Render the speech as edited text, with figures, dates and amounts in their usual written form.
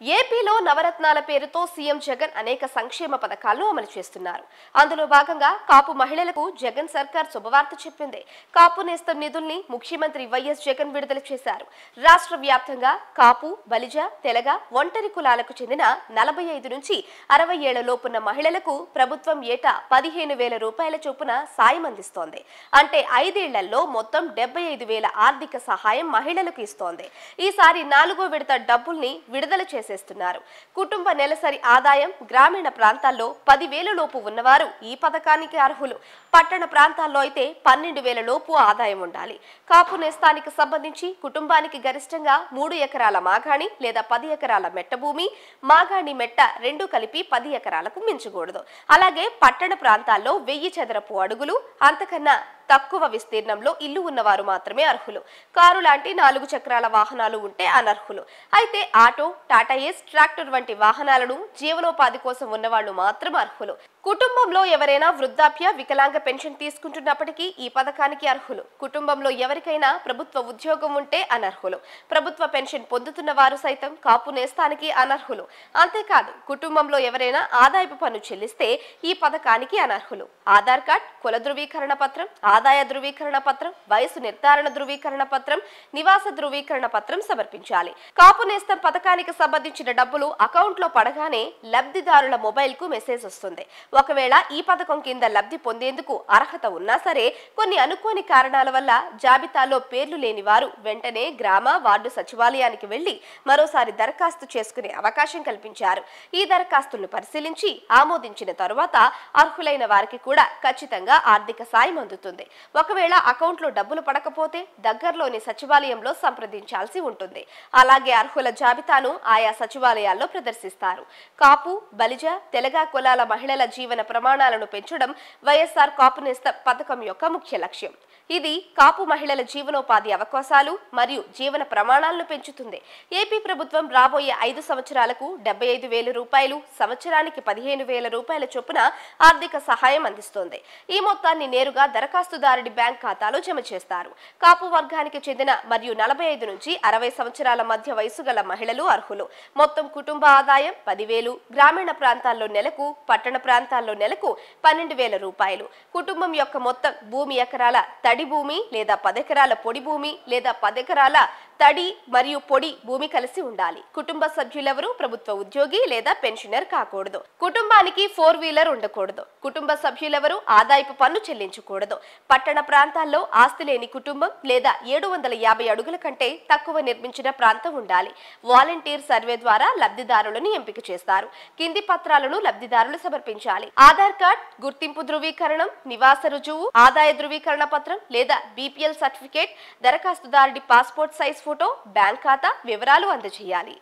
ఏపీలో నవరత్నాల పేరుతో సీఎం జగన్ అనేక సంక్షేమ పథకాలను అమలు చేస్తున్నారు. అందులో భాగంగా కాపు మహిళలకు జగన్ సర్కార్ శుభవార్త చెప్పింది. కాపు నేస్తం నిధుల్ని ముఖ్యమంత్రి వైఎస్ జగన్ విడుదల చేశారు. రాష్ట్ర వ్యాప్తంగా కాపు, బలిజ, తెలగ, ఒంటరి కులాలకు చెందిన 45 నుంచి 60 ఏళ్ల లోపున్న మహిళలకు ప్రభుత్వం ఏటా 15,000 రూపాయల చొప్పున సాయం అందిస్తోంది. అంటే 5 ఏళ్లలో మొత్తం 75,000 ఆర్థిక సహాయం మహిళలకు ఇస్తోంది. ఈసారి 4వ విడత డబ్బుల్ని విడుదల చేశారు. కుటుంబ నెలసరి ఆదాయం గ్రామీణ ప్రాంతాల్లో 10,000 లోపు ఉన్నవారు ఈ పథకానికి అర్హులు. పట్టణ ప్రాంతాల్లో అయితే 12,000 లోపు ఆదాయం ఉండాలి. కాపు నేస్తానికి సంబంధించి కుటుంబానికి గరిష్టంగా 3 ఎకరాల మాగాణి లేదా 10 ఎకరాల మెట్ట భూమి, మాగాణి మెట్ట రెండు కలిపి 10 ఎకరాలకు మించకూడదు. అలాగే పట్టణ ప్రాంతాల్లో 1000 చదరపు అడుగులు అంతకన్నా తక్కువ విస్తీర్ణంలో ఇల్లు ఉన్నవారు మాత్రమే అర్హులు. కారు లాంటి 4 చక్రాల వాహనాలు ఉంటే అనర్హులు. అయితే ఆటో, టాటా ఏస్, ట్రాక్టర్ వంటి వాహనాలను జీవనోపాధి కోసం ఉన్నవాళ్లు మాత్రం అర్హులు. కుటుంబంలో ఎవరైనా వృద్ధాప్య, వికలాంగ పెన్షన్ తీసుకుంటున్నప్పటికీ ఈ పథకానికి అర్హులు. కుటుంబంలో ఎవరికైనా ప్రభుత్వ ఉద్యోగం ఉంటే అనర్హులు. ప్రభుత్వ పెన్షన్ పొందుతున్న వారు సైతం కాపు నేస్తానికి అనర్హులు. అంతేకాదు కుటుంబంలో ఎవరైనా ఆదాయపు పన్ను చెల్లిస్తే ఈ పథకానికి అనర్హులు. ఆధార్ కార్డ్, కుల ధృవీకరణ పత్రం, ఆదాయ ధృవీకరణ పత్రం, వయసు నిర్ధారణ ధృవీకరణ పత్రం, నివాస ధృవీకరణ పత్రం సమర్పించాలి. కాపు నేస్తం పథకానికి సంబంధించిన డబ్బులు అకౌంట్ లో పడగానే లబ్ధిదారుల మొబైల్ కు మెసేజ్ వస్తుంది. ఒకవేళ ఈ పథకం కింద లబ్ధి పొందేందుకు అర్హత ఉన్నా సరే కొన్ని అనుకోని కారణాల వల్ల జాబితాలో పేర్లు లేని వారు వెంటనే గ్రామ, వార్డు సచివాలయానికి వెళ్లి మరోసారి దరఖాస్తు చేసుకునే అవకాశం కల్పించారు. ఈ దరఖాస్తులను పరిశీలించి ఆమోదించిన తరువాత అర్హులైన వారికి కూడా ఖచ్చితంగా ఆర్థిక సాయం అందుతుంది. ఒకవేళ అకౌంట్ లో డబ్బులు పడకపోతే దగ్గరలోని సచివాలయంలో సంప్రదించాల్సి ఉంటుంది. అలాగే అర్హుల జాబితాను ఆయా సచివాలయాల్లో ప్రదర్శిస్తారు. కాపు, బలిజ, తెలగ కులాల మహిళల జీవన ప్రమాణాలను పెంచడం వైఎస్ఆర్ కాపు నేస్తం పథకం యొక్క ముఖ్య లక్ష్యం. ఇది కాపు మహిళల జీవనోపాధి అవకాశాలు మరియు జీవన ప్రమాణాలను పెంచుతుంది. ఏపీ ప్రభుత్వం రాబోయే 5 సంవత్సరాలకు 75,000 రూపాయలు, సంవత్సరానికి 15,000 రూపాయల చొప్పున ఆర్థిక సహాయం అందిస్తోంది. ఈ మొత్తాన్ని నేరుగా దరఖాస్తుదారుడి బ్యాంక్ ఖాతాలో జమ చేస్తారు. కాపు వర్గానికి చెందిన మరియు 45 నుంచి 60 సంవత్సరాల మధ్య వయసు గల మహిళలు అర్హులు. మొత్తం కుటుంబ ఆదాయం 10,000, గ్రామీణ ప్రాంతాల్లో నెలకు, పట్టణ ప్రాంతాల్లో నెలకు 12,000 రూపాయలు. కుటుంబం యొక్క మొత్తం భూమి ఎకరాల తడి భూమి లేదా 10 ఎకరాల పొడి భూమి లేదా 10 ఎకరాల తడి మరియు పొడి భూమి కలిసి ఉండాలి. కుటుంబ సభ్యులెవరూ ప్రభుత్వ ఉద్యోగి లేదా పెన్షనర్ కాకూడదు. కుటుంబానికి 4 వీలర్ ఉండకూడదు. కుటుంబ సభ్యులెవరూ ఆదాయపు పన్ను చెల్లించకూడదు. పట్టణ ప్రాంతాల్లో ఆస్తి లేని కుటుంబం లేదా 750 అడుగుల కంటే తక్కువ నిర్మించిన ప్రాంతం ఉండాలి. వాలంటీర్ సర్వే ద్వారా లబ్ధిదారులను ఎంపిక చేస్తారు. కింది పత్రాలను లబ్ధిదారులు సమర్పించాలి: ఆధార్ కార్డ్, గుర్తింపు ధృవీకరణం, నివాస రుజువు, ఆదాయ ధృవీకరణ పత్రం లేదా బీపీఎల్ సర్టిఫికేట్, దరఖాస్తుదారుడి పాస్పోర్ట్ సైజ్ ఫోటో, బ్యాంక్ ఖాతా వివరాలు అందజేయాలి.